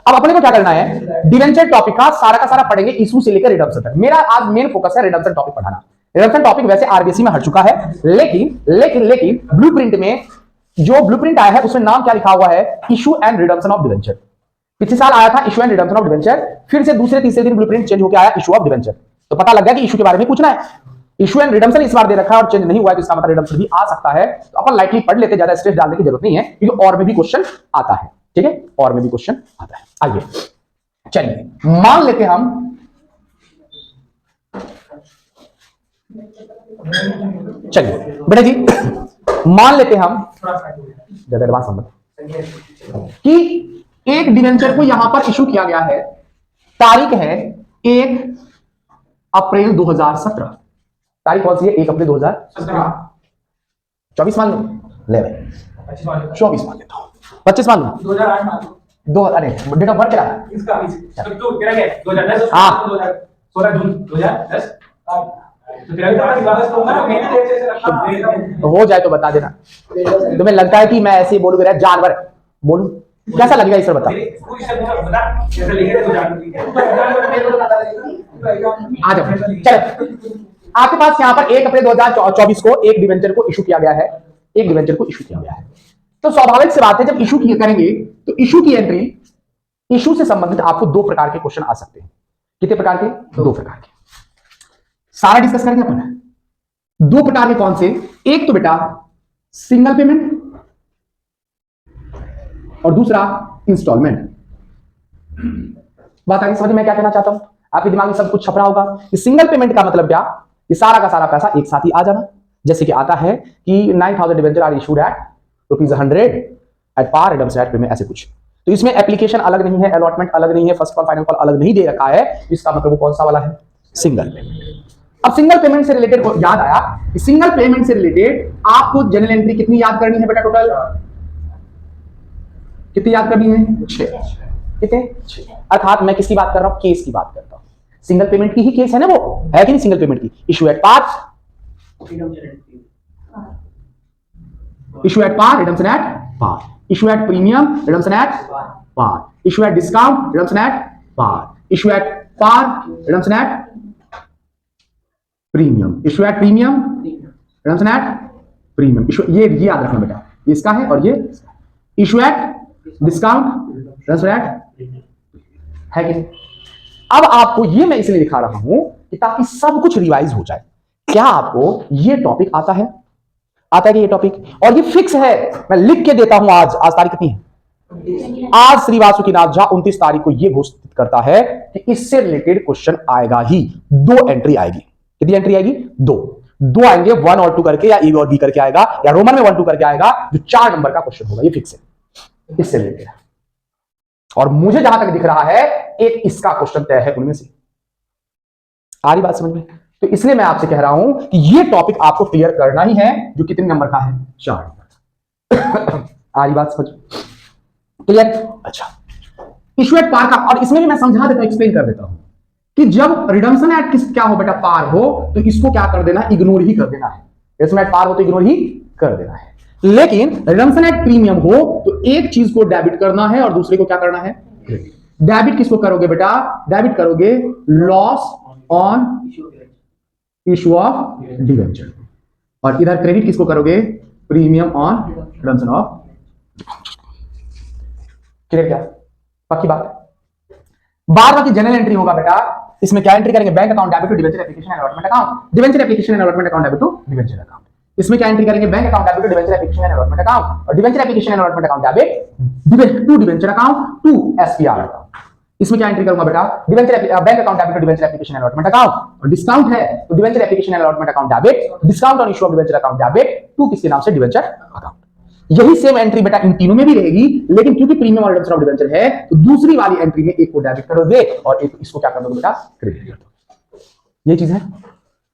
अब अपने को क्या करना है, डिवेंचर टॉपिक का सारा पढ़ेंगे इशू से लेकर रिडम्पशन तक। मेरा आज मेन फोकस है रिडम्पशन टॉपिक पढ़ाना। रिडम्पशन टॉपिक वैसे आरबीएससी में हट चुका है, लेकिन ब्लूप्रिंट में जो ब्लूप्रिंट आया है उसमें नाम क्या लिखा हुआ है, issue and redemption of debenture. पिछले साल आया था issue and redemption of debenture, फिर से दूसरे तीसरे दिन ब्लूप्रिंट चेंज होकर आया इशू ऑफ डिवेंचर। तो पता लग गया कि इशू के बारे में पूछना है। इशू एंड रिडम्पशन इस बार दे रखा है और चेंज नहीं हुआ है, तो इसका मतलब रिडम्पशन भी आ सकता है। तो अपन लाइटली पढ़ लेते, ज्यादा स्ट्रेस डालने की जरूरत नहीं है, क्योंकि और में भी क्वेश्चन आता है। ठीक है, और में भी क्वेश्चन आता है। आइए चलिए मान लेते हम, चलिए बेटा जी मान लेते हम ज्यादा एडवांस समझ कि एक डिवेंचर को यहां पर इशू किया गया है, तारीख है 1 अप्रैल 2017। तारीख कौन सी है, 1 अप्रैल 2017। 24 मान लो, ले भाई 24 मान लेता हूं, 25 मान लो, 2008 मान लो, दो, अरे डेट ऑफ बर्थ क्या है इसका तो तेरा क्या है 2010, हाँ 16 जून 2010। तो तेरा भी तो दिमाग से होगा ना, मेरी डेट से रखा हो जाए तो बता देना। तुम्हें लगता है कि मैं ऐसे ही बोलूंगा जानवर बोलूं, कैसा लगेगा इस पर बता। बता जैसे लिखे थे तो जान आ जाओ चलो, आपके पास यहाँ पर 1 अप्रैल 2024 को एक डिवेंचर को इशू किया गया है, एक डिवेंचर को इशू किया गया है। तो स्वाभाविक सी बात है, जब इशू करेंगे तो इशू की एंट्री, इशू से संबंधित आपको 2 प्रकार के क्वेश्चन आ सकते हैं। कितने प्रकार के, 2 प्रकार के। सारा डिस्कस करेंगे अपन। 2 प्रकार के कौन से, एक तो बेटा सिंगल पेमेंट और दूसरा इंस्टॉलमेंट। बात आगे समझ में क्या कहना चाहता हूं, आपके दिमाग में सब कुछ छपरा होगा। इस सिंगल पेमेंट का मतलब क्या, ये सारा का सारा पैसा एक साथ ही आ जाना। जैसे कि आता है कि 9000 debenture are issued at ₹100 at par redemption at premium, ऐसे कुछ। तो इसमें एप्लीकेशन अलग नहीं है, अलॉटमेंट अलग नहीं है, फर्स्ट कॉल फाइनल कॉल अलग नहीं दे रखा है। इसका मतलब वो कौन सा वाला है, सिंगल पेमेंट। अब सिंगल पेमेंट से रिलेटेड याद आया कि सिंगल पेमेंट से रिलेटेड आपको जनरल एंट्री कितनी याद करनी है बेटा, टोटल कितनी याद करनी है, 6। कितने, 6। अर्थात मैं किसकी बात कर रहा हूं, केस की बात करता हूं। सिंगल पेमेंट की ही केस है ना, वो है कि नहीं, सिंगल पेमेंट की। Issue at par, issue at par, redemption at par, issue at premium, redemption at par, issue at discount, redemption at par, issue at par, redemption at premium, issue at premium, redemption at premium. Issue ये याद रखना बेटा, इसका है और ये issue at discount, redemption at है कि नहीं। अब आपको ये मैं इसलिए दिखा रहा हूं कि ताकि सब कुछ रिवाइज हो जाए। क्या आपको ये टॉपिक आता है, आता है कि ये टॉपिक, और ये फिक्स है, मैं लिख के देता हूं। आज तारीख कितनी है, आज श्री वासुकीनाथ झा 29 तारीख को ये घोषित करता है कि इससे रिलेटेड क्वेश्चन आएगा ही। 2 एंट्री आएगी। कितनी एंट्री आएगी, 2 आएंगे, 1 और 2 करके, या ए और बी करके आएगा, या रोमन में 1 2 करके आएगा, जो 4 नंबर का क्वेश्चन होगा। ये फिक्स है, इससे रिलेटेड। और मुझे जहां तक दिख रहा है एक इसका क्वेश्चन तय है उनमें से। आ रही बात समझ में। तो इसलिए मैं आपसे कह रहा हूं कि ये टॉपिक आपको क्लियर करना ही है, जो कितने नंबर का है, 4 नंबर। आ रही बात समझ में, क्लियर। अच्छा, इशू एट पार का, और इसमें भी मैं समझा देता हूं, एक्सप्लेन कर देता हूं कि जब रिडम्पशन एट किस क्या हो बेटा, पार हो, तो इसको क्या कर देना, इग्नोर ही कर देना है। रिडम्पशन एट पार हो तो इग्नोर ही कर देना है। लेकिन रिडम्पशन एट प्रीमियम हो तो एक चीज को डेबिट करना है और दूसरे को क्या करना है, डेबिट। किसको करोगे बेटा, डेबिट करोगे loss on issue of debenture, और इधर क्रेडिट किसको करोगे, premium on redemption of. Clear क्या, पक्की बात। बाकी जनरल एंट्री होगा बेटा, इसमें क्या एंट्री करेंगे, bank account debit to debenture application and allotment account, debenture application and allotment account debit to debenture account. इसमें क्या एंट्री करेंगे, bank account debit to debenture application and allotment account, और debenture application and allotment account debit to debenture account to SPR account. इसमें क्या entry करूंगा बेटा, debenture bank account debit to debenture application and allotment account, और discount है तो debenture application and allotment account debit, discount on issue of debenture account debit to किसके नाम से, डिवेंचर अकाउंट। यही सेम एंट्री बेटा इन तीनों में भी रहेगी, लेकिन क्योंकि प्रीमियम और रिडम्पशन ऑफ डिवेंचर है तो दूसरी वाली एंट्री में एक को डेबिट करोगे और एक इसको क्या कर दोगे बेटा, क्रेडिट कर दोगे। ये चीज है।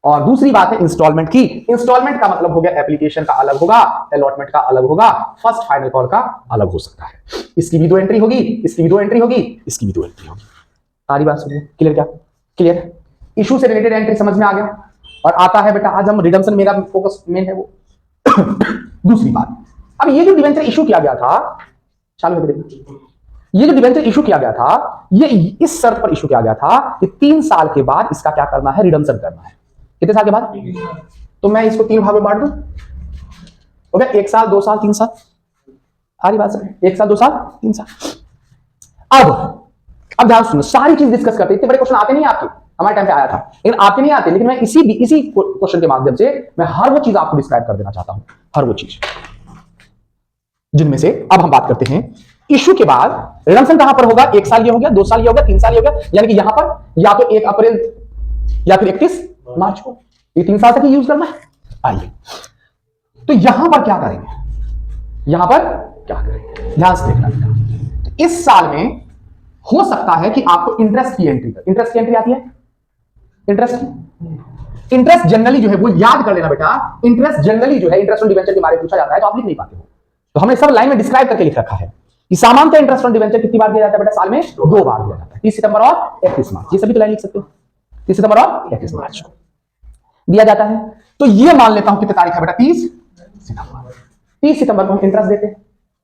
और दूसरी बात है इंस्टॉलमेंट की। इंस्टॉलमेंट का मतलब हो गया एप्लीकेशन का अलग होगा, अलॉटमेंट का अलग होगा, फर्स्ट फाइनल कॉल का अलग हो सकता है। इसकी भी 2 एंट्री होगी, इसकी भी 2 एंट्री होगी, इसकी भी 2 एंट्री होगी। सारी बात सुनिए, क्लियर क्या, क्लियर। इशू से रिलेटेड एंट्री समझ में आ गया। और आता है बेटा आज हम रिडम्पशन, मेरा फोकस मेन है वो। दूसरी बात, अब ये जो डिवेंचर इशू किया गया था, चालू है देखिए, ये जो डिबेंचर इशू किया गया था, ये इस शर्त पर इशू किया गया था कि 3 साल के बाद इसका क्या करना है, रिडम्पशन करना है। कितने साल के बाद? तो मैं इसको 3 भाग में बांट दूं, हो गया 1 साल, 2 साल, 3 साल। आ रही बात सर? 1 साल, 2 साल, 3 साल। अब ध्यान सुनो, सारी चीज डिस्कस करते, इतने बड़े क्वेश्चन आते नहीं आपके, हमारे टाइम पे आया था, लेकिन आपके नहीं आते, लेकिन मैं इसी क्वेश्चन के माध्यम से मैं हर वो चीज आपको डिस्क्राइब कर देना चाहता हूं, हर वो चीज जिनमें से अब हम बात करते हैं। इशू के बाद रिडम्पशन कहां पर होगा? 1 साल ये हो गया, 2 साल ये हो गया, 3 साल ये हो गया, यानी कि यहां पर या तो 1 अप्रैल या फिर 31 मार्च को, ये 3 साल तक यूज करना है। आइए, तो यहां पर क्या करेंगे, यहां पर क्या करेंगे, ध्यान से देखना। तो इस साल में हो सकता है कि आपको इंटरेस्ट की एंट्री आती है, इंटरेस्ट जनरली जो है वो याद कर लेना बेटा, इंटरेस्ट जनरली जो है इंटरेस्ट ऑन डिवेंचर के बारे में पूछा जाता है तो आप लिख नहीं पाते हो, तो हमने सब लाइन में डिस्क्राइब करके लिख रखा है कि सामान्यतः इंटरेस्ट ऑन डिवेंचर कितनी बार दिया जाता है बेटा? साल में 2 बार दिया जाता है, 30 सितंबर और 31 मार्च। ये सभी तो लाइन लिख सकते हो, 30 सितंबर और 31 मार्च को दिया जाता है। तो ये मान लेता हूं कितनी तारीख है बेटा? 30 सितंबर। 30 सितंबर को हम इंटरेस्ट देते हैं।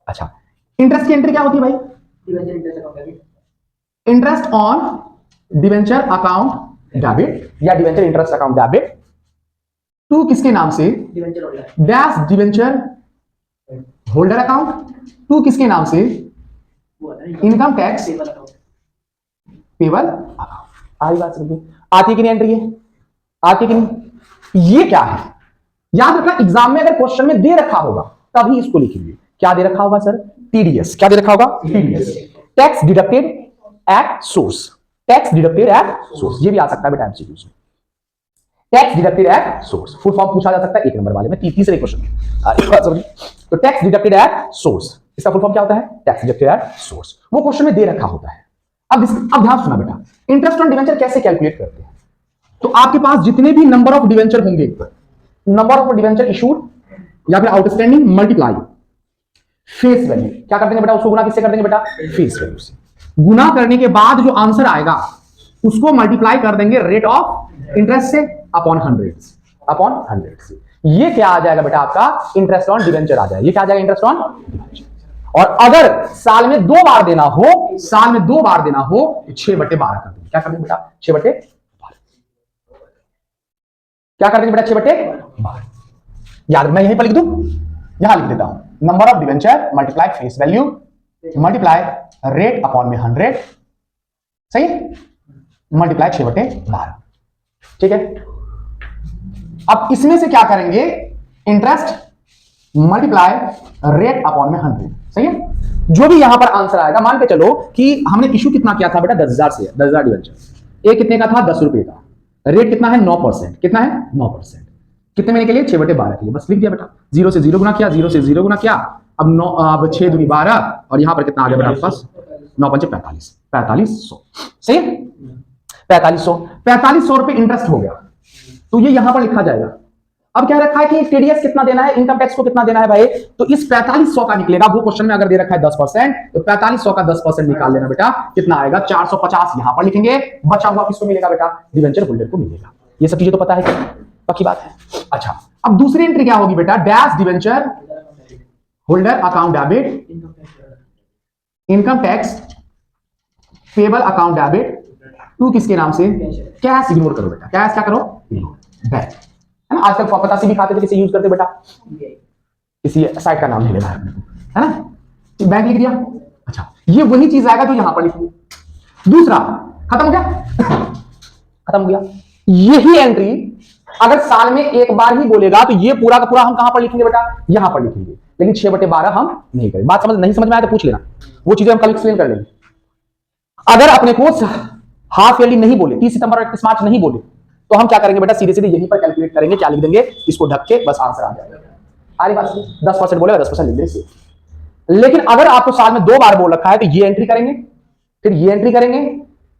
अच्छा, इंटरेस्ट की एंट्री क्या होती है भाई? Interest on debenture account debit या debenture interest account debit to किसके नाम से? Dash debenture holder account to किसके नाम से? Income tax payable account. आई बात समझिए, आती है कि नहीं एंट्री? है आती है कि नहीं? ये क्या है याद रखना, एग्जाम में अगर क्वेश्चन में दे रखा होगा तभी इसको लिखेंगे। क्या दे रखा होगा सर? टीडीएस। क्या दे रखा होगा? TDS, tax deducted at source. Tax deducted at source, ये भी आ सकता है बेटा एमसीक्यूज में। Tax deducted at source full form पूछा जा सकता है 1 नंबर वाले में, तीसरे क्वेश्चन में। तो टैक्स डिडक्टेड एट सोर्स, इसका फुल फॉर्म क्या होता है? Tax deducted at source. वो क्वेश्चन में दे रखा होता है। अब ध्यान सुना बेटा, इंटरेस्ट ऑन डिवेंचर कैसे कैलकुलेट करते हैं? तो आपके पास जितने भी नंबर ऑफ डिवेंचर होंगे, नंबर ऑफ डिवेंचर इशूड या फिर आउटस्टैंडिंग मल्टीप्लाई फेस वैल्यू, क्या कर देंगे बेटा? उसको गुना किससे कर देंगे बेटा? फेस वैल्यू से। गुना करने के बाद जो आंसर आएगा उसको मल्टीप्लाई कर देंगे रेट ऑफ इंटरेस्ट से अपॉन 100 से। ये क्या आ जाएगा बेटा? आपका इंटरेस्ट ऑन डिवेंचर आ जाएगा। ये क्या आ जाएगा? Interest on debenture. और अगर साल में 2 बार देना हो, साल में 2 बार देना हो तो 6/12 कर देंगे। क्या कर देंगे बेटा? 6/12। क्या कर देंगे बेटा? 6/12। याद, मैं यहीं पर लिख दूं, यहां लिख देता हूं, number of debenture multiply face value multiply rate upon में 100, सही, मल्टीप्लाई 6/12। ठीक है, अब इसमें से क्या करेंगे? इंटरेस्ट मल्टीप्लाई रेट अपॉन में 100, सही है। जो भी यहां पर आंसर आएगा, मान के चलो कि हमने इशू कितना किया था बेटा? 10,000 से, 10,000 डिवेंचर। एक कितने का था? 10 रुपए का। रेट कितना है? 9%। कितना है? 9%। कितने महीने के लिए? 6/12 के लिए। बस लिख दिया बेटा, 0 से 0 गुना किया, 0 से 0 गुना किया। अब 9, अब 6 दूनी 12, और यहां पर कितना आ गया बेटा आपके पास? 9 पंचे 45, 4500, सही है। 4500 रुपए इंटरेस्ट हो गया, तो ये यहां पर लिखा जाएगा। अब क्या रखा है कि टीडीएस कितना देना है, इनकम टैक्स को कितना देना है भाई? तो इस 4500 का निकलेगा। वो क्वेश्चन में अगर दे रखा है 10%, तो 4500 का 10% निकाल लेना बेटा। कितना आएगा? 450 यहां पर लिखेंगे। बचा हुआ किसको मिलेगा बेटा? डिवेंचर होल्डर को मिलेगा। ये सब चीजें तो पता है, पक्की बात है। अच्छा, अब दूसरी एंट्री क्या होगी बेटा? Dash debenture holder account debit income tax payable account debit to किसके नाम से? कैश इग्नोर करो बेटा, कैश क्या करो? बैंक, है ना। आजकल पता से भी खाते थे, किसे यूज करते बेटा? किसी साइट का नाम नहीं लेना है अपने को, है ना। बैंक लिख दिया। अच्छा, ये वही चीज आएगा जो यहां पर लिखी। दूसरा खत्म हो गया, खत्म हो गया। यही एंट्री अगर साल में 1 बार ही बोलेगा तो ये पूरा का पूरा हम कहां पर लिखेंगे बेटा? यहां पर लिखेंगे। लेकिन 6/12 हम नहीं करेंगे। बात नहीं समझ में आया तो पूछ लेना, वो चीजें हम कल एक्सप्लेन कर लेंगे। अगर अपने को हाफ ईयरली नहीं बोले, 30 सितंबर और 31 मार्च नहीं बोले, तो हम क्या करेंगे बेटा? सीधे सीधे यहीं पर कैलकुलेट करेंगे। क्या लिख देंगे? इसको ढक के बस आंसर आ जाएगा। आ रही बात? 10% बोलेगा 10% लिख देंगे। लेकिन अगर आपको साल में 2 बार बोल रखा है तो ये एंट्री करेंगे, फिर ये एंट्री करेंगे,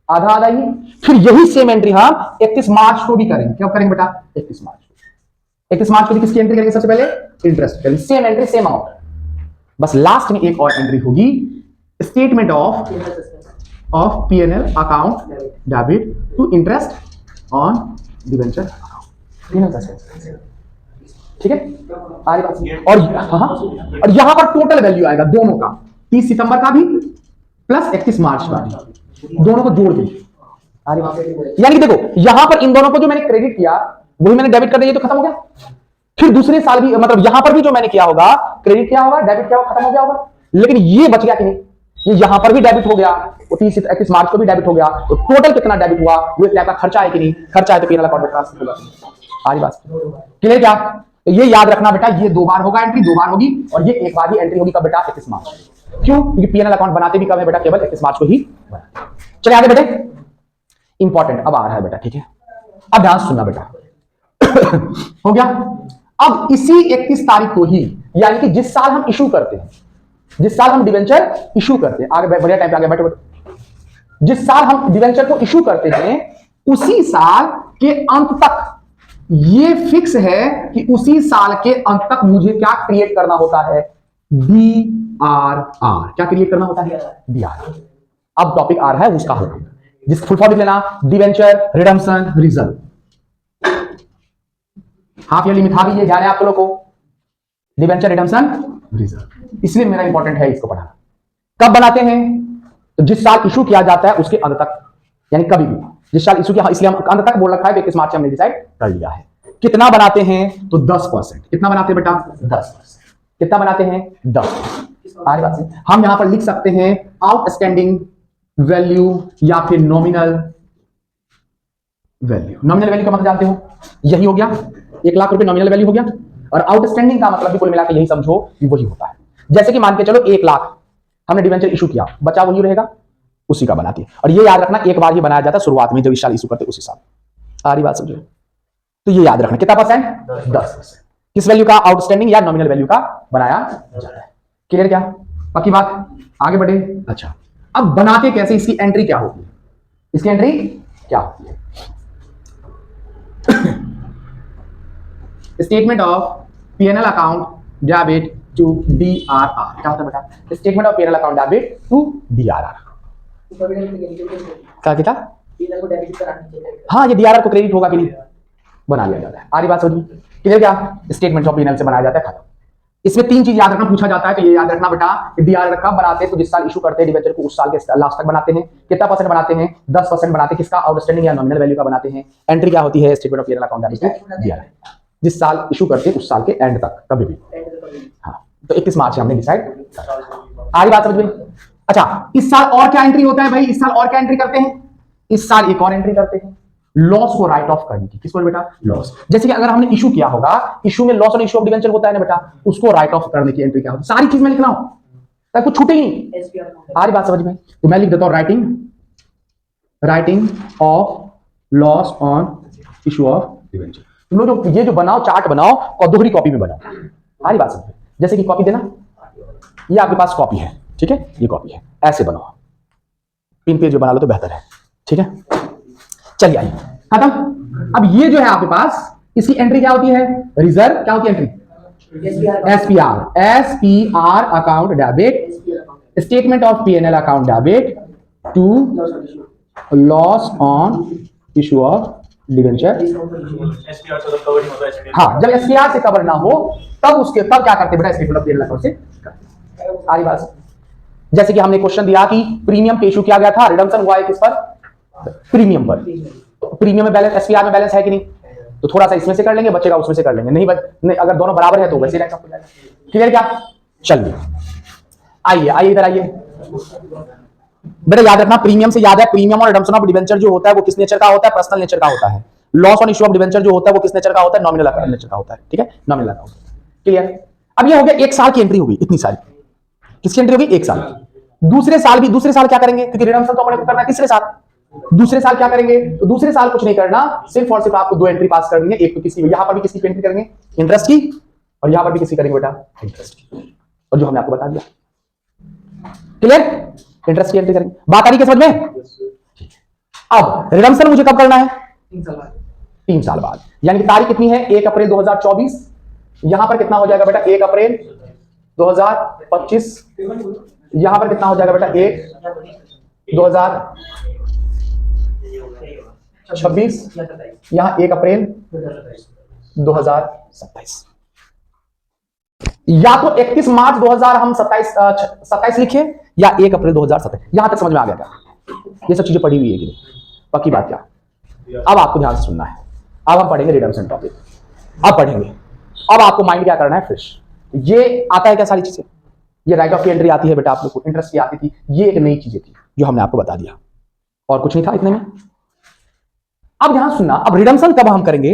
आधा आधा ही, फिर यही सेम एंट्री हम 31 मार्च को भी करेंगे। क्यों करेंगे बेटा? 31 मार्च को। 31 मार्च को भी किसकी एंट्री करेंगे? सबसे पहले इंटरेस्ट करेंगे, सेम एंट्री सेम अमाउंट। बस लास्ट में एक और एंट्री होगी, statement of PNL account debit to interest on debenture account. ठीक है, आ रही बात? और हाँ, और यहां पर टोटल वैल्यू आएगा दोनों का, 30 सितंबर का भी प्लस 31 मार्च वाली, दोनों को जोड़ के। यानी कि देखो यहां पर इन दोनों को जो मैंने क्रेडिट किया वही मैंने डेबिट कर दिया, तो खत्म हो गया। फिर दूसरे साल भी मतलब यहां पर भी जो मैंने किया होगा, क्रेडिट किया होगा, डेबिट किया होगा, खत्म हो गया होगा। लेकिन ये बच गया कि नहीं, ये यहां पर भी डेबिट हो गया, 31 मार्च को भी डेबिट हो गया, तो टोटल कितना डेबिट हुआ, वो क्या खर्चा है कि नहीं, खर्चा है तो पीएनएल अकाउंट में ट्रांसफर होगा। सारी बात क्लियर क्या? तो ये याद रखना बेटा, ये 2 बार होगा एंट्री, 2 बार होगी, और ये एक बार ही एंट्री होगी कब बेटा, 31 मार्च। क्यों? क्योंकि पीएनएल अकाउंट बनाते भी कब है बेटा, केवल 31 मार्च को ही। चलिए आगे बेटे, इंपॉर्टेंट अब आ रहा है बेटा, ठीक है। अब ध्यान सुनना बेटा हो गया। अब इसी 31 तारीख को ही, यानी कि जिस साल हम इशू करते हैं, जिस साल हम डिवेंचर इशू करते हैं, आगे बढ़िया टाइम पे आगे बैठो, जिस साल हम डिवेंचर को इशू करते हैं उसी साल के अंत तक, ये फिक्स है कि उसी साल के अंत तक मुझे क्या क्रिएट करना होता है, DRR। क्या क्रिएट करना होता है, DRR। अब टॉपिक आ रहा है उसका हल, जिस फुल फॉर्म लिख लेना, debenture redemption reserve. Half yearly में था भी ये, ध्यान है आप लोगों को, डिवेंचर रिडम्पशन रिजर्व, इसलिए मेरा इंपॉर्टेंट है इसको पढ़ाना। कब बनाते हैं, तो जिस साल इशू किया जाता है उसके अंत तक, यानी कभी भी जिस साल इशू किया, इसलिए हम अंत तक बोल रखा है, 31 मार्च हमने डिसाइड कर लिया है। कितना बनाते हैं, तो 10%। कितना बनाते हैं बेटा, 10%। कितना बनाते हैं, 10%। हम यहां पर लिख सकते हैं आउटस्टैंडिंग वैल्यू या फिर नॉमिनल वैल्यू। नॉमिनल वैल्यू का मतलब जानते हो, यही हो गया, 1 लाख रुपए नॉमिनल वैल्यू हो गया, और आउटस्टैंडिंग का मतलब भी कुल मिला के यही समझो कि वही होता है। जैसे कि मान के चलो 1 लाख हमने डिवेंचर इशू किया, बचा वही रहेगा, उसी का बनाती है। और ये याद रखना, एक बार ही बनाया जाता है शुरुआत में, जब इस साल इशू करते उसी साल। सारी बात समझो, तो ये याद रखना, कितना परसेंट, 10%। किस वैल्यू का, आउटस्टैंडिंग या नॉमिनल वैल्यू का बनाया जाता है। क्लियर क्या, पक्की बात, आगे बढ़े। अच्छा, अब बनाते कैसे, इसकी एंट्री क्या होती है, इसकी एंट्री क्या होती है, statement of PNL account debit to DRR। क्या होता है बेटा, statement of PNL account debit to DRR। क्या, हाँ, ये DRR को क्रेडिट होगा कि नहीं, बना लिया जाता है। आरी बात समझी, क्लियर क्या, स्टेटमेंट ऑफ पीएनएल से बनाया जाता है, खत्म। इसमें 3 चीज याद रखना, पूछा जाता है, तो ये याद रखना बेटा, DRR कब बनाते हैं, तो जिस साल इशू करते हैं डिवेंचर को उस साल के लास्ट तक बनाते हैं। कितना % बनाते हैं, 10% बनाते हैं, किसका, आउटस्टैंडिंग या नॉमिनल वैल्यू का बनाते हैं। एंट्री क्या होती है, statement of PNL account debit DRR, जिस साल इशू करते हैं उस साल के एंड तक, कभी भी। हाँ, तो 31 मार्च हमने डिसाइड। आगे बात समझ में। अच्छा, इस साल और क्या एंट्री होता है भाई, इस साल और क्या एंट्री करते हैं, इस साल एक और एंट्री करते हैं, लॉस को राइट ऑफ करने की। किसको बेटा, लॉस। जैसे कि अगर हमने इशू किया होगा, इशू में लॉस और इशू ऑफ डिवेंचर होता है ना बेटा, उसको राइट ऑफ करने की एंट्री क्या होती है। सारी चीज में लिख रहा हूं ताकि कुछ छूटे ही नहीं। आरी बात समझ में, तो मैं लिख देता हूं writing of loss on issue of debenture. तुम लोग जो ये जो बनाओ, चार्ट बनाओ और दोहरी कॉपी में बनाओ। सारी बात समझ, जैसे कि कॉपी देना, ये आपके पास कॉपी है, ठीक है, ये कॉपी है, ऐसे बनाओ, 3 पेज बना लो तो बेहतर है, ठीक है। चलिए आइए, खत्म। अब ये जो है आपके पास, इसकी एंट्री क्या होती है, रिजर्व। क्या होती है entry, SPR account debit, statement of PNL account debit to loss on issue of debenture. हाँ, जब SPR से कवर ना हो तब क्या करते बेटा, स्टेटमेंट ऑफ पीएनएल अकाउंट से। आगे बात, जैसे कि हमने क्वेश्चन दिया कि प्रीमियम पे इशू किया गया था, रिडम्पशन हुआ है किस पर, प्रीमियम पर। तो प्रीमियम में बैलेंस, SPR में बैलेंस है कि नहीं, तो थोड़ा सा इसमें से कर लेंगे, बचेगा उसमें से कर लेंगे, नहीं अगर दोनों बराबर है तो वैसे रैंक अप हो जाएगा। क्लियर क्या, चलिए आइए इधर आइए बेटा। याद रखना, प्रीमियम से याद है, प्रीमियम और रिडम्पशन ऑफ डिवेंचर जो होता है वो किस नेचर का होता है, पर्सनल नेचर का होता है। Loss on issue of debenture जो होता है वो किस नेचर का होता है, नॉमिनल नेचर का होता है, ठीक है, नॉमिनल अकाउंट। क्लियर। अब ये हो गया 1 साल की एंट्री होगी, इतनी सारी किसकी एंट्री होगी, 1 साल। दूसरे साल क्या करेंगे, क्योंकि रिडम्पशन तो अपने को करना है तीसरे साल। दूसरे साल क्या करेंगे, तो दूसरे साल कुछ नहीं करना, सिर्फ और सिर्फ आपको 2 एंट्री पास करनी है। एक तो किसी, यहां पर भी किसी की एंट्री करेंगे इंटरेस्ट की, और यहां पर भी किसी करेंगे बेटा इंटरेस्ट की, और जो हमने आपको बता दिया। क्लियर, इंटरेस्ट की एंट्री करेंगे। बात आ रही है समझ में। अब रिडम्पशन मुझे कब करना है, 3 साल बाद, यानी कि तारीख कितनी है, 1 अप्रैल 2024। यहां पर कितना हो जाएगा बेटा, 1 अप्रैल 2025। यहां पर कितना हो जाएगा बेटा, 1 2026, यहां 1 अप्रैल 2027। या तो 31 मार्च 2027 लिखे, या 1 अप्रैल 2027। यहां तक समझ में आ गया क्या? ये सब चीजें पढ़ी हुई है कि नहीं? पक्की बात क्या? अब आपको ध्यान से सुनना है। अब हम पढ़ेंगे रिडम्पशन टॉपिक। अब पढ़ेंगे। अब आपको माइंड क्या करना है? फ्रेश। ये आता है क्या सारी चीजें? ये राइट ऑफ एंट्री आती है बेटा, आप लोग को इंटरेस्ट की आती थी। ये एक नई चीजें थी जो हमने आपको बता दिया, और कुछ नहीं था इतने में। अब ध्यान सुनना, अब रिडम्पशन कब हम करेंगे?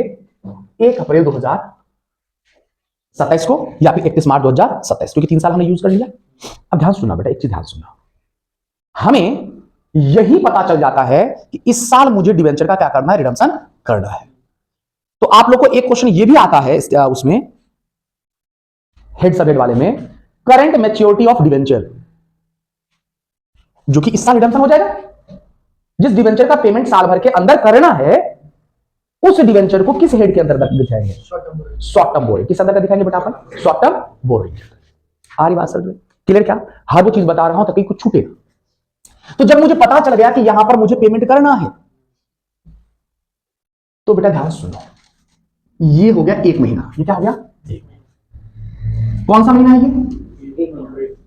1 अप्रैल 2027 को या फिर 31 मार्च 2027, क्योंकि 3 साल हमने यूज कर लिया। अब ध्यान सुनना बेटा, एक चीज ध्यान सुनना, हमें यही पता चल जाता है कि इस साल मुझे डिवेंचर का क्या करना है? रिडम्पशन करना है। तो आप लोग को एक क्वेश्चन ये भी आता है उसमें, हेड सब्जेक्ट वाले में, करंट मैच्योरिटी ऑफ डिवेंचर, जो कि इस साल रिडम्पशन हो जाएगा। जिस डिवेंचर का पेमेंट साल भर के अंदर करना है, उस डिवेंचर को किस हेड के अंदर दिखाएंगे? Short term borrowing. किस अंदर का दिखाएंगे बेटा अपन? Short term borrowing. आ रही बात सर? क्लियर क्या? हर वो चीज बता रहा हूं ताकि कुछ छूटे। तो जब मुझे पता चल गया कि यहां पर मुझे पेमेंट करना है, तो बेटा ध्यान सुनो, ये हो गया 1 महीना। ये क्या हो गया? 1 महीना। कौन सा महीना है ये?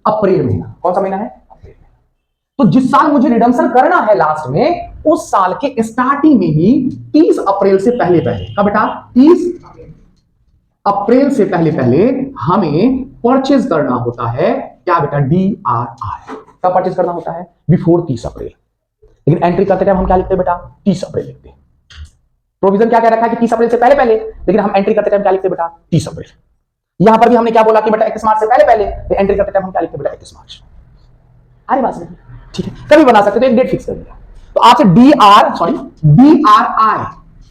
अप्रैल महीना। कौन सा महीना है? अप्रैल। तो जिस साल मुझे रिडम्पशन करना है लास्ट में, उस साल के स्टार्टिंग में ही 30 अप्रैल से पहले का बेटा 30 अप्रैल से पहले हमें परचेज करना होता है क्या बेटा? DRI। कब परचेज करना होता है? बिफोर 30 अप्रैल। लेकिन एंट्री करते टाइम हम क्या लिखते हैं बेटा? 30 अप्रैल लिखते हैं। प्रोविजन क्या कह रखा है कि 30 अप्रैल से पहले, लेकिन हम एंट्री करते टाइम क्या लिखते हैं बेटा? 30 अप्रैल। यहां पर भी हमने क्या बोला कि बेटा 31 मार्च से पहले, तो एंट्री करते टाइम हम क्या लिखते हैं बेटा? 31 मार्च। अरे बात समझ, ठीक है, कभी बना सकते तो एक डेट फिक्स कर दिया। तो आपसे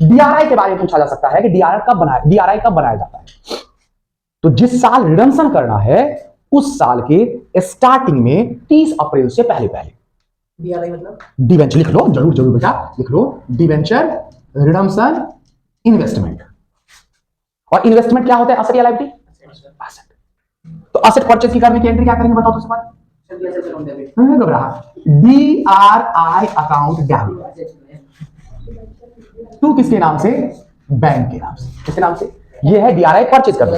DRI के बारे में पूछा जा सकता है कि DRI कब बनाया जाता है। तो जिस साल रिडम्पशन करना है, उस साल के स्टार्टिंग में 30 अप्रैल से पहले DRI मतलब डिवेंचर लिख लो, जरूर बेटा लिख लो, डिवेंचर रिडम्पशन इन्वेस्टमेंट। और इन्वेस्टमेंट क्या होता है? असेट या लायबिलिटी? असेट। तो असेट परचेज की करने की एंट्री क्या करेंगे बताओ तो सवाल? DRI account debit. तू किसके नाम से? बैंक के नाम से। किसके नाम से? ये है DRI परचेज करने।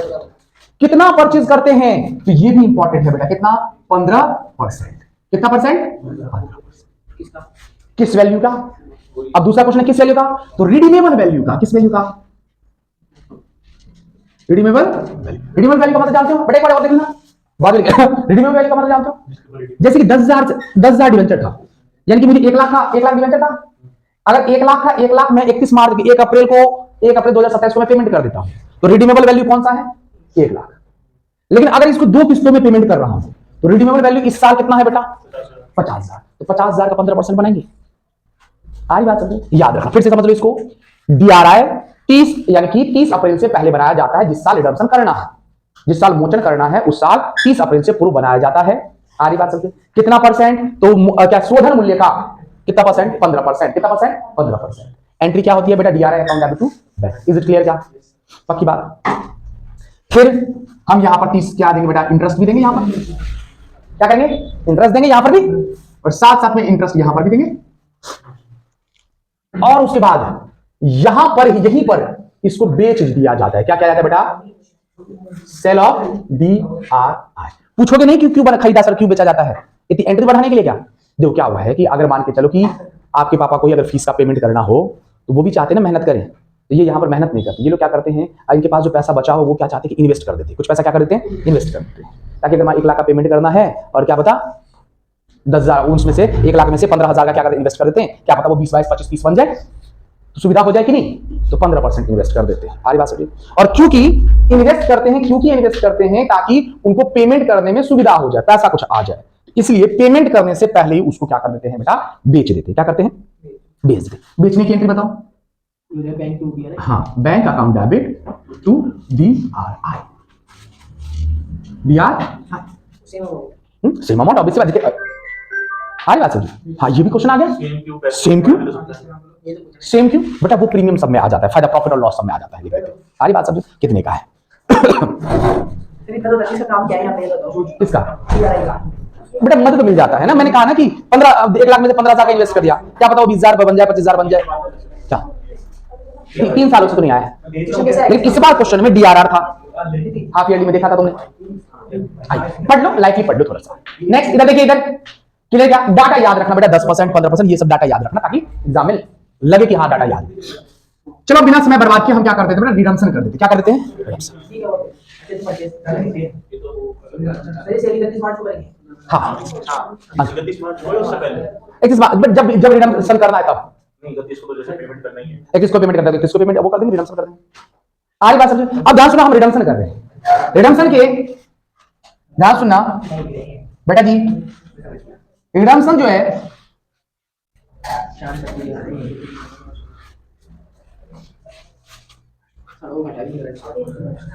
कितना परचेज करते हैं? तो ये भी इंपॉर्टेंट है बेटा। कितना? 15%। कितना परसेंट? 15%। किस वैल्यू का? अब दूसरा क्वेश्चन है किस वैल्यू का? तो रिडीमेबल वैल्यू का। किस वैल्यू का? रिडीमेबल वैल्यू का मतलब जानते हो बेटा? एक बार और देखना, रिडीमेबल वैल्यू का मतलब जानते हो? जैसे कि 10,000 डिवेंचर था, यानी कि मुझे 1 लाख डिवेंचर था। अगर 1 लाख का 1 लाख मैं 1 अप्रैल 2027 को मैं पेमेंट कर देता हूं, तो रिडीमेबल वैल्यू कौन सा है? 1 लाख। लेकिन अगर इसको 2 किस्तों में पेमेंट कर रहा हूं, तो रिडीमेबल वैल्यू इस साल कितना है बेटा? 50,000। तो 50,000 का 15% बनाएंगे। आ रही बात समझ? याद रखना, फिर से समझ लो इसको। DRI 30 यानी कि 30 अप्रैल से पहले बनाया जाता है। जिस साल रिडम्पशन करना है, जिस साल मोचन करना है, उस साल 30 अप्रैल से पूर्व बनाया जाता है। आ रही बात समझ? कितना परसेंट? तो क्या शोधन मूल्य का कितना परसेंट? 15%। कितना परसेंट? 15%। एंट्री क्या होती है बेटा? DRI account debit to bank. Is it clear क्या? पक्की बात। फिर हम यहां पर 30 क्या देंगे बेटा? इंटरेस्ट भी देंगे। यहां पर क्या करेंगे? इंटरेस्ट देंगे यहां पर भी, और साथ साथ में इंटरेस्ट यहां पर भी देंगे। और उसके बाद यहां पर यहीं पर इसको बेच दिया जाता है। क्या किया जाता है बेटा? Sale of DRI। पूछोगे नहीं क्यों खरीदा सर, क्यों बेचा जाता है? इतनी एंट्री बढ़ाने के लिए क्या? देखो क्या हुआ है कि अगर मान के चलो कि आपके पापा को अगर फीस का पेमेंट करना हो, तो वो भी चाहते हैं ना मेहनत करें। तो ये यहाँ पर मेहनत नहीं करते। ये लोग क्या करते हैं, इनके पास जो पैसा बचा हो वो क्या चाहते हैं कि इन्वेस्ट कर देते हैं। कुछ पैसा क्या कर देते हैं? इन्वेस्ट कर देते हैं। ताकि अगर 1 लाख का पेमेंट करना है और क्या पता 10,000 उसमें से 1 लाख में से 15,000 का क्या करते? इन्वेस्ट कर देते हैं। क्या पता वो 20, 22, 25, 30 बन जाए, तो सुविधा हो जाए कि नहीं? तो 15% इन्वेस्ट कर देते हैं। सारी बात समझिए। और क्योंकि इन्वेस्ट करते हैं ताकि उनको पेमेंट करने में सुविधा हो जाए, पैसा कुछ आ जाए, इसलिए पेमेंट करने से पहले ही उसको क्या कर देते हैं बेटा? बेच देते हैं। क्या करते हैं? बेच देते। बेचने की एंट्री बताओ। Bank to DRI। हाँ, bank account debit to DRI। Same amount obviously बात है। आगे बात समझिए। हाँ, ये भी क्वेश्चन आ गया। सेम क्यों बेटा? वो प्रीमियम सब में आ जाता है, फायदा प्रॉफिट और लॉस सब में आ जाता है। सारी बात समझिए। कितने का है? इसका काम क्या है यहाँ पे बताओ? किसका? DRI का बेटा मदद मिल जाता है ना। मैंने कहा ना कि 1 लाख में से 15,000 का इन्वेस्ट कर दिया, क्या पता वो 20,000 बन जाए, 25,000 बन जाए। क्या 3 सालों से तो नहीं आया है, लेकिन इस बार क्वेश्चन में DRR था। हाफ ईयरली में देखा था तुमने। पढ़ लो, लाइटली पढ़ लो थोड़ा सा। नेक्स्ट इधर देखिए, इधर क्लियर? क्या डाटा याद रखना बेटा, 10% 15% ये सब डाटा याद रखना ताकि एग्जाम में लगे कि हाँ डाटा याद है। चलो बिना समय बर्बाद किए हम क्या कर देते हैं बेटा, रिडम्पशन कर देते। क्या कर देते हैं? रिडम्पशन। ठीक है, ओके। अच्छे से परचेज करेंगे। सही सेल 31 मार्च को करेंगे। हाँ 31 मार्च को या उससे पहले? 31 मार्च, बट जब रिडम्पशन करना है तब नहीं 31 को तो जैसे पेमेंट करना ही है। 31 को पेमेंट कर देंगे, 31 को पेमेंट वो कर देंगे, रिडम्पशन कर देंगे। आ रही बात समझ? अब ध्यान सुना, हम रिडम्पशन कर रहे हैं। रिडम्पशन के ध्यान सुनना बेटा जी, रिडम्पशन जो है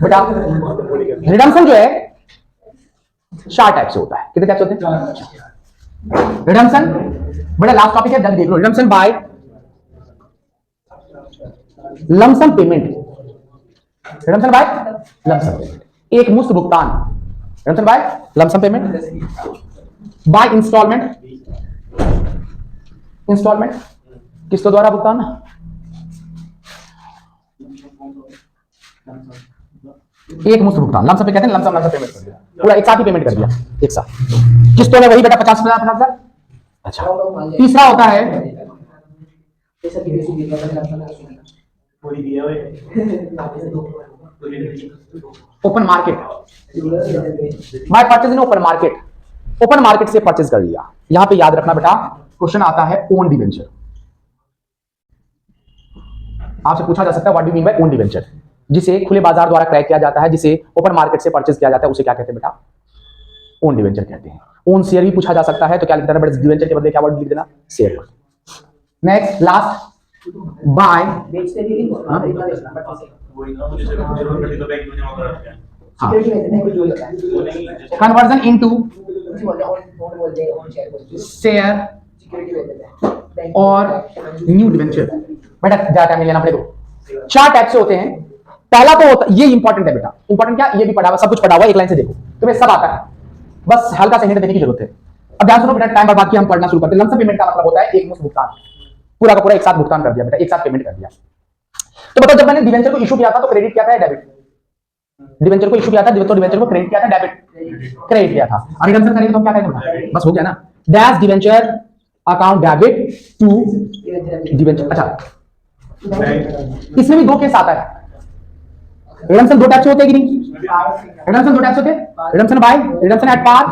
बेटा, रिडम्पशन जो है 4 टाइप से होता है। कितने टाइप से होते हैं रिडम्पशन? बेटा लास्ट टॉपिक है, जल्दी देख लो। Redemption by lump sum payment, redemption by lump sum payment, एक मुश्त भुगतान। Redemption by lump sum payment, by installment, installment किसके द्वारा भुगतान? एक मुश्त भुगतान, लमसम पे कहते हैं, लमसम पेमेंट कर दिया, पूरा एक साथ ही पेमेंट कर दिया, एक साथ। किस्तों में वही बेटा 50,000। अच्छा, तीसरा होता है open market, by purchase in open market. Open market से परचेज कर लिया। यहां पे याद रखना बेटा, क्वेश्चन आता है ओन डिवेंचर। आपसे पूछा जा सकता है what do mean by own debenture, जिसे खुले बाजार द्वारा क्रय किया जाता है, जिसे ओपन मार्केट से परचेज किया जाता है, उसे क्या कहते हैं बेटा? ओन डिवेंचर कहते हैं। ओन शेयर भी पूछा जा सकता है, तो क्या लिख देना बेटा? डिवेंचर के बदले क्या वर्ड लिख देना? शेयर। नेक्स्ट लास्ट बाय, बेचते भी नहीं, खरीदना बेचना परचेज। वही ना, जैसे जरूरत पड़ी तो बैंक में जमा करा दिया। सिक्योरिटी में देते हैं, कुछ जो होता है वो नहीं कन्वर्जन इनटू कुछ बोलते हैं ओन बोलते हैं, ओन शेयर बोलते हैं, शेयर सिक्योरिटी में देते हैं बैंक और न्यू डिवेंचर। बेटा ज्यादा टाइम लेना पड़ेगा। 4 टाइप से होते हैं। पहला तो होता, ये इंपॉर्टेंट है बेटा, इंपॉर्टेंट क्या, ये भी पढ़ा हुआ, सब कुछ पढ़ा हुआ, एक लाइन से देखो तुम्हें सब आता है, बस हल्का सा हिंट देने की जरूरत है। अब ध्यान सुनो बेटा, टाइम बर्बाद किया, हम पढ़ना शुरू करते हैं। लमसम पेमेंट का मतलब होता है एक मुश्त भुगतान, पूरा का पूरा एक साथ भुगतान कर दिया बेटा, एक साथ पेमेंट कर दिया। तो बताओ जब मैंने डिवेंचर को इशू किया था तो क्रेडिट किया था या डेबिट? डिवेंचर को इशू किया था तो डिवेंचर को क्रेडिट किया था, डेबिट क्रेडिट किया था। और रिडम्पशन करेंगे तो हम क्या करेंगे? बस हो गया ना, dash debenture account debit to debenture. अच्छा, इसमें भी 2 केस आता है। रिडम्पशन 2 टाइप से होते हैं कि नहीं? रिडम्पशन 2 टाइप से होते हैं, redemption by, redemption at par,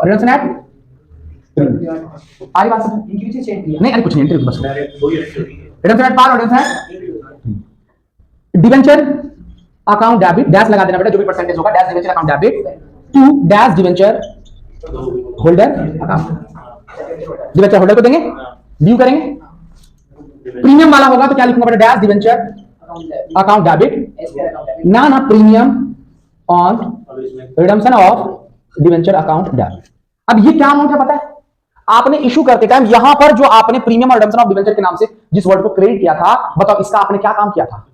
redemption at आई बात समझ? इनकी भी चेंज किया नहीं अरे कुछ नहीं, इंटरव्यू बस। डायरेक्ट दो ही रखी होती है। रिडम्पशन एट पार और redemption debenture account debit, dash लगा देना बेटा, जो भी परसेंटेज होगा, dash debenture account debit to dash debenture holder account. Debenture holder को देंगे, ड्यू करेंगे। प्रीमियम वाला होगा तो क्या लिखूंगा बेटा? डैश डिवेंचर अकाउंट डेबिट, ना premium on redemption of debenture account debit. अब ये क्या अमाउंट है पता है? आपने इशू करते टाइम यहां पर जो आपने प्रीमियम और रिडम्पशन ऑफ डिवेंचर के नाम से जिस वर्ड को क्रेडिट किया था, बताओ इसका आपने क्या काम किया था?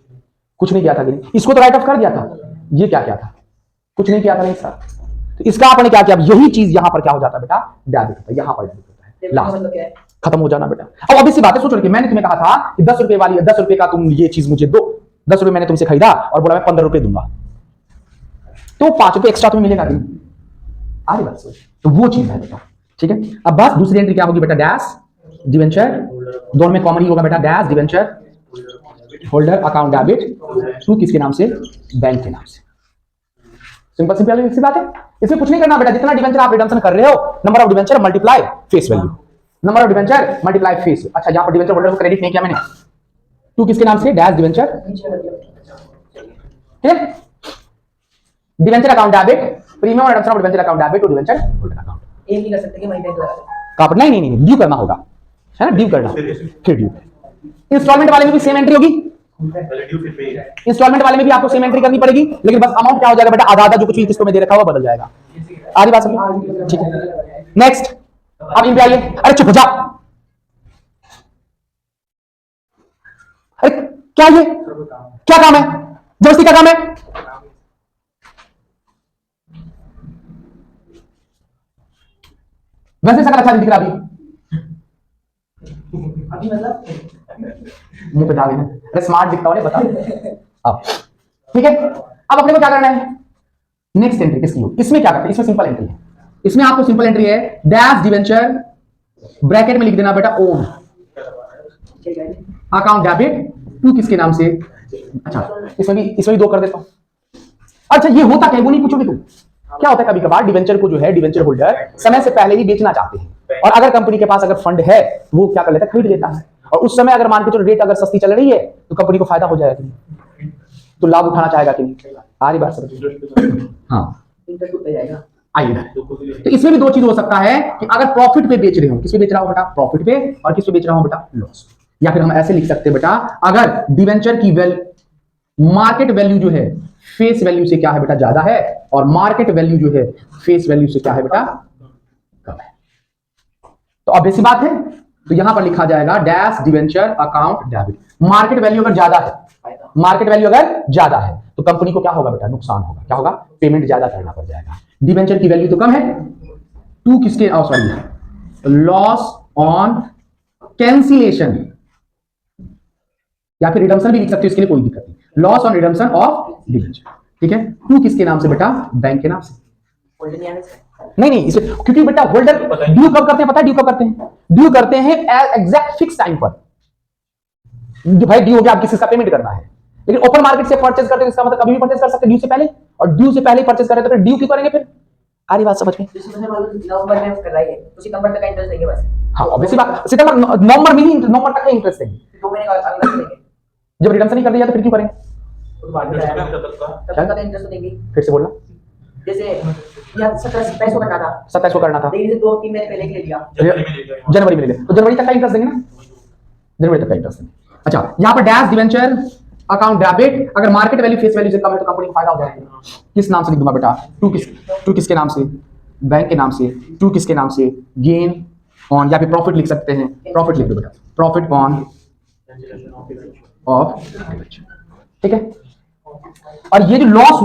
कुछ नहीं किया था कि नहीं? इसको तो राइट ऑफ कर दिया था। ये क्या किया था? कुछ नहीं किया था नहीं सर। तो इसका आपने क्या किया? यही चीज यहां पर क्या हो जाता है बेटा? डेबिट होता है, यहां पर डेबिट होता है, लास्ट मतलब क्या है? खत्म हो जाना बेटा। अब अभी सी बात है, सोचो कि मैंने तुम्हें कहा था कि 10 रुपए वाली 10 रुपए का तुम ये चीज मुझे दो, 10 रुपए मैंने तुमसे खरीदा और बोला मैं 15 रुपए दूंगा, तो 5 रुपए एक्स्ट्रा तुम्हें मिलेगा नहीं? आ रही बात सोच? तो वो चीज है बेटा, ठीक है। अब बस दूसरी एंट्री क्या होगी बेटा? डैश डिवेंचर, दोनों में कॉमन ही होगा बेटा, dash debenture holder account debit to किसके नाम से? बैंक के नाम से। सिंपल सिंपल सी बात है, इसमें कुछ नहीं करना बेटा। जितना डिवेंचर आप रिडम्पशन कर रहे हो, number of debenture multiply face value, number of debenture multiply face. अच्छा, यहां पर डिवेंचर होल्डर को क्रेडिट नहीं किया मैंने, टू किसके नाम से? डैश डिवेंचर, ठीक है। डिवेंचर अकाउंट डेबिट, प्रीमियम और redemption of debenture account debit to debenture holder account. एक नहीं कर सकते कि वहीं बैंक लगा दो। कापट नहीं, ड्यू करना होगा, है ना? ड्यू करना, फिर ड्यू। इंस्टॉलमेंट वाले में भी सेम एंट्री होगी, पहले ड्यू फिर पे। इंस्टॉलमेंट वाले में भी आपको सेम एंट्री करनी पड़ेगी, लेकिन बस अमाउंट क्या हो जाएगा बेटा? आधा आधा जो कुछ भी किस्तों में दे रखा हुआ बदल जाएगा। आधी बात समझ? ठीक है, नेक्स्ट। अब इन पे आइए। अरे चुप हो जा, अरे क्या ये क्या काम है? जबरदस्ती का काम है? वैसे सकल अच्छा नहीं दिख रहा अभी, अभी मतलब मुंह पे दाग है। अरे स्मार्ट दिखता हो, बता। अब ठीक है, अब अपने को क्या करना है? नेक्स्ट एंट्री किसकी हो? इसमें क्या करते हैं? इसमें सिंपल एंट्री है, इसमें आपको सिंपल एंट्री है, डैश डिवेंचर ब्रैकेट में लिख देना बेटा ओन अकाउंट डेबिट टू किसके नाम से। अच्छा इसमें भी दो कर देता हूं। अच्छा ये होता क्या है वो नहीं पूछोगे तुम। क्या होता है कभी कभार डिवेंचर को जो है डिवेंचर होल्डर समय से पहले ही बेचना चाहते हैं और अगर कंपनी के पास अगर फंड है वो क्या कर लेता है खरीद लेता है और उस समय अगर मान के चलो रेट अगर सस्ती चल रही है तो कंपनी को फायदा हो जाएगा कि नहीं, तो लाभ उठाना चाहेगा कि नहीं। आ रही बात समझ। हाँ आइए इधर। तो इसमें भी दो चीज हो सकता है कि अगर प्रॉफिट पे बेच रहे हो, किस पे बेच रहा हूं बेटा प्रॉफिट पे, और किस पे बेच रहा हूं बेटा लॉस। या फिर हम ऐसे लिख सकते हैं बेटा अगर डिवेंचर की मार्केट वैल्यू जो है फेस वैल्यू से क्या है बेटा ज्यादा है और मार्केट वैल्यू जो है फेस वैल्यू से क्या है बेटा कम है। तो अब ऐसी बात है तो यहां पर लिखा जाएगा dash debenture account debit. Market value अगर ज्यादा है, मार्केट वैल्यू अगर ज्यादा है तो कंपनी को क्या होगा बेटा नुकसान होगा। क्या होगा पेमेंट ज्यादा करना पड़ जाएगा। डिवेंचर की वैल्यू तो कम है टू किसके सॉरी लॉस ऑन कैंसिलेशन या फिर रिडम्पशन भी लिख सकते हो, इसके लिए कोई दिक्कत नहीं। Loss on redemption of debenture ठीक है। टू किसके नाम से बेटा बैंक के नाम से। नहीं इसे क्योंकि बेटा होल्डर ड्यू कब करते हैं पता है ड्यू कब करते हैं, ड्यू करते हैं एग्जैक्ट फिक्स टाइम पर। भाई ड्यू हो गया आप किसी का पेमेंट करना है, लेकिन ओपन मार्केट से परचेज करते हैं इसका मतलब कभी भी परचेज कर सकते हैं ड्यू से पहले, और ड्यू से पहले ही परचेज करें तो फिर ड्यू क्यों करेंगे फिर। आ रही बात समझ में। नवंबर में कर रहा है तो सितंबर तक का इंटरेस्ट देंगे बस। हाँ ऑब्वियसली बात सितंबर नवंबर में ही नवंबर तक का इंटरेस्ट देंगे। 2 महीने का अगला देंगे जब रिडम्पशन नहीं कर दिया तो फिर क्यों करेंगे। तो बाद में तब तक इंटरेस्ट देंगे। फिर से बोलना जैसे या 27 को करना था 27 को करना था लेकिन 2-3 महीने पहले के ले लिया जनवरी में ले लिया तो जनवरी तक का इंटरेस्ट देंगे ना, जनवरी तक का इंटरेस्ट देंगे। अच्छा यहाँ पर डैश डिवेंचर अकाउंट डेबिट अगर मार्केट वैल्यू फेस वैल्यू से कम है तो कंपनी को फायदा हो जाएगा। किस नाम से लिख दूंगा बेटा टू किसके नाम से बैंक के नाम से, टू किसके नाम से गेन ऑन या फिर प्रॉफिट लिख सकते हैं, प्रॉफिट लिख दो बेटा प्रॉफिट ऑन ऑफ ठीक है। और ये जो लॉस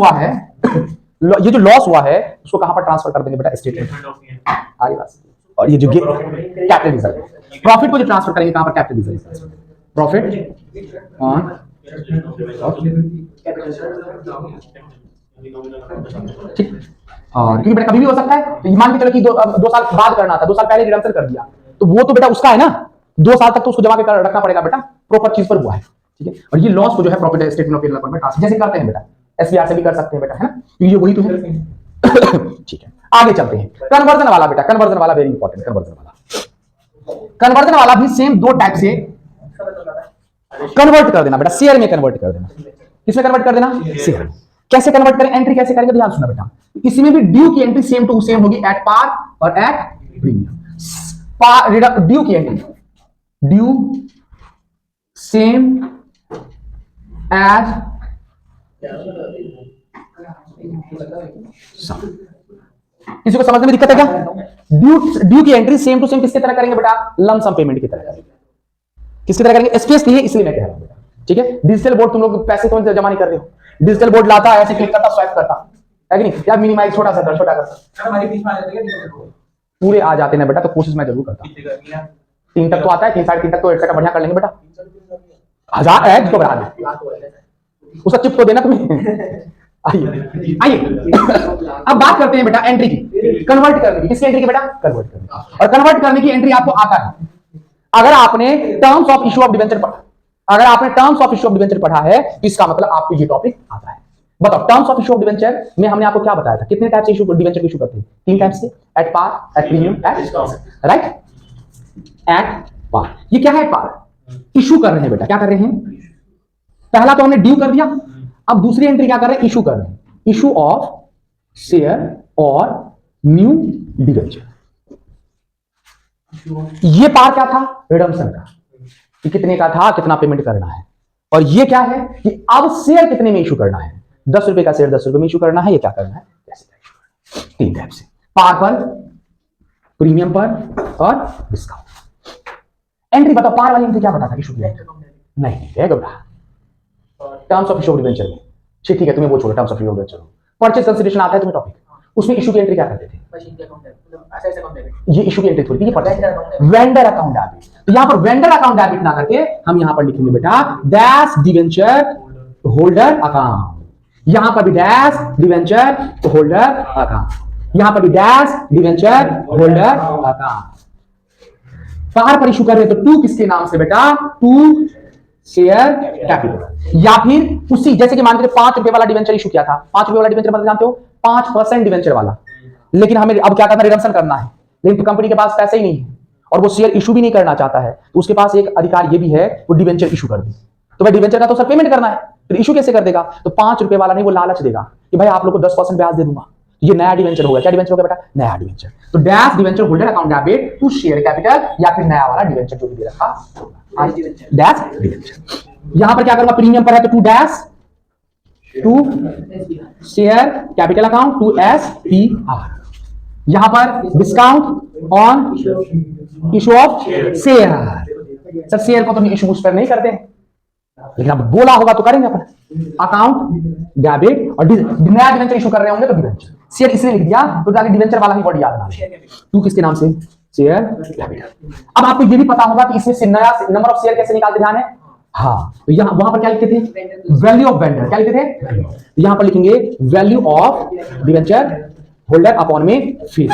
हुआ है उसको कहां पर ट्रांसफर कर देंगे बेटा स्टेटमेंट आगे बात। और ये जो कैपिटल रिजर्व प्रॉफिट को जो ट्रांसफर करेंगे कहां पर कैपिटल रिजर्व प्रॉफिट ऑन ठीक। और क्योंकि बेटा कभी भी हो सकता है तो मान के चलो कि दो साल बाद करना था, 2 साल पहले रिडम्पशन कर दिया तो वो तो बेटा उसका है ना, 2 साल तक तो उसको जमा के रखना पड़ेगा बेटा प्रॉपर चीज पर हुआ है ठीक है। और ये लॉस को जो है प्रॉफिट स्टेटमेंट ऑफ इनकम में ट्रांसफर जैसे करते हैं बेटा एसबीआर से भी कर सकते हैं बेटा है ना, ये वही तो है ठीक है। आगे चलते हैं कन्वर्जन वाला बेटा, कन्वर्जन वाला वेरी इंपॉर्टेंट। कन्वर्जन वाला भी सेम 2 टाइप से कन्वर्ट कर देना बेटा, शेयर में कन्वर्ट कर देना। किसमें कन्वर्ट कर देना शेयर में। कैसे कन्वर्ट करें एंट्री कैसे करेंगे ध्यान सुना बेटा, इसमें भी ड्यू की एंट्री सेम टू सेम होगी एट पार और एट प्रीमियम। ड्यू की एंट्री ड्यू सेम एज किसी को समझने में दिक्कत है क्या। ड्यू की एंट्री सेम टू सेम किसकी तरह करेंगे बेटा लमसम पेमेंट की तरह करेंगे। किसकी तरह करेंगे स्पेस नहीं है इसलिए मैं कह रहा हूं बेटा ठीक है। डिजिटल बोर्ड तुम लोग पैसे कौन से जमा नहीं कर रहे हो, डिजिटल बोर्ड लाता है ऐसे क्लिक करता स्वाइप करता है कि नहीं यार मिनिमाइज छोटा सा कर हमारे बीच में आ जाते हैं पूरे आ जाते हैं बेटा तो कोशिश मैं जरूर करता हूं। 3 तक तो आता है 3 साढ़े 3 तक तो एटसेट्रा बढ़िया कर लेंगे बेटा 1000 है तो बढ़ा दे उसका चिप तो देना तुम्हें। आइए अब बात करते हैं बेटा एंट्री की, कन्वर्ट करने की। किसकी एंट्री की बेटा कन्वर्ट करने की। और कन्वर्ट करने की एंट्री आपको आता है अगर आपने terms of issue of debenture पढ़ा, अगर आपने terms of issue of debenture पढ़ा है तो इसका मतलब आपको ये टॉपिक आता है। बताओ terms of issue of debenture में हमने आपको क्या बताया था, कितने टाइप से इशू डिवेंचर इशू करते हैं 3 टाइप्स से at par at premium at right at par. ये क्या है एट पार इशू कर रहे हैं बेटा, क्या कर रहे हैं पहला तो हमने ड्यू कर दिया, अब दूसरी एंट्री क्या कर रहे हैं इशू कर रहे हैं, इशू ऑफ शेयर और न्यू डिवेंचर। ये पार क्या था रिडम्पशन का कि कितने का था कितना पेमेंट करना है, और ये क्या है कि अब शेयर कितने में इशू करना है 10 रुपए का शेयर 10 रुपए में इशू करना है, ये क्या करना है कैसे 3 टाइप से पार पर प्रीमियम पर और डिस्काउंट। एंट्री बताओ पार वाली एंट्री क्या बताता इशू की नहीं है घबरा terms of issue of debenture में ठीक है तुम्हें वो छोड़ो terms of issue of debenture purchase consideration आता है तुम्हें टॉपिक, उसमें इशू की एंट्री क्या करते थे ये इशू की एंट्री थोड़ी ये वेंडर अकाउंट डेबिट। तो यहां पर वेंडर अकाउंट डेबिट ना करके हम यहां पर लिखेंगे बेटा डैश डिवेंचर होल्डर अकाउंट, यहां पर भी डैश डिवेंचर होल्डर अकाउंट, यहां पर भी डैश डिवेंचर होल्डर अकाउंट। बाहर पर इशू कर रहे हैं तो टू किसके नाम से बेटा, टू शेयर कैपिटल। या फिर उसी जैसे कि मान लीजिए 5 रुपए वाला डिवेंचर इशू किया था, 5 रुपए वाला डिवेंचर मतलब जानते हो 5% डिवेंचर वाला, लेकिन हमें अब क्या करना, रिडम्पशन करना है, लेकिन कंपनी के पास पैसे ही नहीं है और वो शेयर इशू भी नहीं करना चाहता है, तो उसके पास एक अधिकार ये भी है वो डिवेंचर इशू कर दे। तो भाई डिवेंचर का तो सर पेमेंट करना है, फिर इशू कैसे कर देगा, तो 5 रुपए वाला नहीं, वो लालच देगा कि भाई आप लोग को 10% ब्याज दे दूंगा, ये नया डिवेंचर होगा। क्या डिवेंचर होगा बेटा, नया डिवेंचर। तो dash debenture holder account debit to share capital या फिर नया वाला डिवेंचर जो भी दे रखा डैश डिवेंचर। यहां पर क्या करूंगा, प्रीमियम पर है तो to dash to share capital account to SPR। यहां पर discount on issue of share. Sir share को तो इशू उस पर नहीं करते, लेकिन अब बोला होगा तो करेंगे अपन। अकाउंट डेबिट और नया डिवेंचर इशू कर रहे होंगे तो डिवेंचर, शेयर इसलिए लिख दिया तो ताकि डिवेंचर वाला ही वर्ड याद ना, टू किसके नाम से, शेयर कैपिटल। अब आपको ये भी पता होगा कि इसमें नया नंबर ऑफ शेयर कैसे निकालते, ध्यान है। हाँ, तो यहां वहां पर क्या लिखते थे, वैल्यू ऑफ वेंडर, क्या लिखते थे, तो यहां पर लिखेंगे value of debenture holder upon में फेस।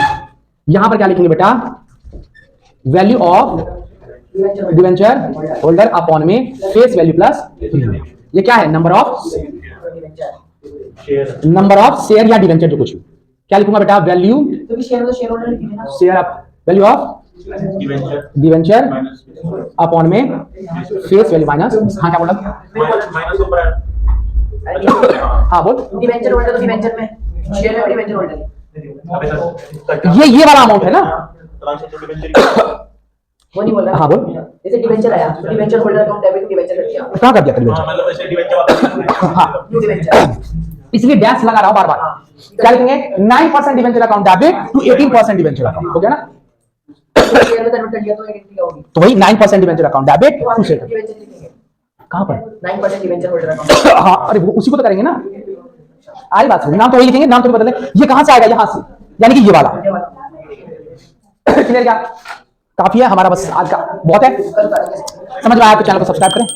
यहां पर क्या लिखेंगे बेटा, value of debenture holder upon में फेस वैल्यू प्लस प्रीमियम। ये क्या है, नंबर ऑफ शेयर या डिवेंचर जो कुछ भी। क्या लिखूंगा बेटा, value share value of debenture upon में फेस वैल्यू माइनस, हाँ क्या बोला, हाँ बोल, डिवेंचर होल्डर तो डिवेंचर में, शेयर में डिवेंचर होल्डर, ये वाला अमाउंट है ना, वो नहीं बोल रहा, हाँ बोल, जैसे डिवेंचर आया तो debenture holder account debit debenture कर दिया, कहां कर दिया डिवेंचर, मतलब ऐसे डिवेंचर हाँ न्यू डिवेंचर, इसलिए डैश लगा रहा हूं बार बार। क्या लिखेंगे, 9% debenture account debit to 18% debenture account, हो गया ना, शेयर में कन्वर्ट कर दिया तो एंट्री क्या होगी, तो वही 9% डिवेंचर अकाउंट डेबिट तो टू आप शेयर, डिवेंचर लिखेंगे कहां पर, 9% डिवेंचर होल्डर अकाउंट, हाँ अरे वो उसी को तो करेंगे ना, आरी बात है, नाम तो वही लिखेंगे, नाम तो बदले, ये कहां से आएगा, यहां से, यानी कि ये वाला। क्लियर, क्या काफी है हमारा, बस आज का बहुत है, समझ में आया तो चैनल को सब्सक्राइब करें।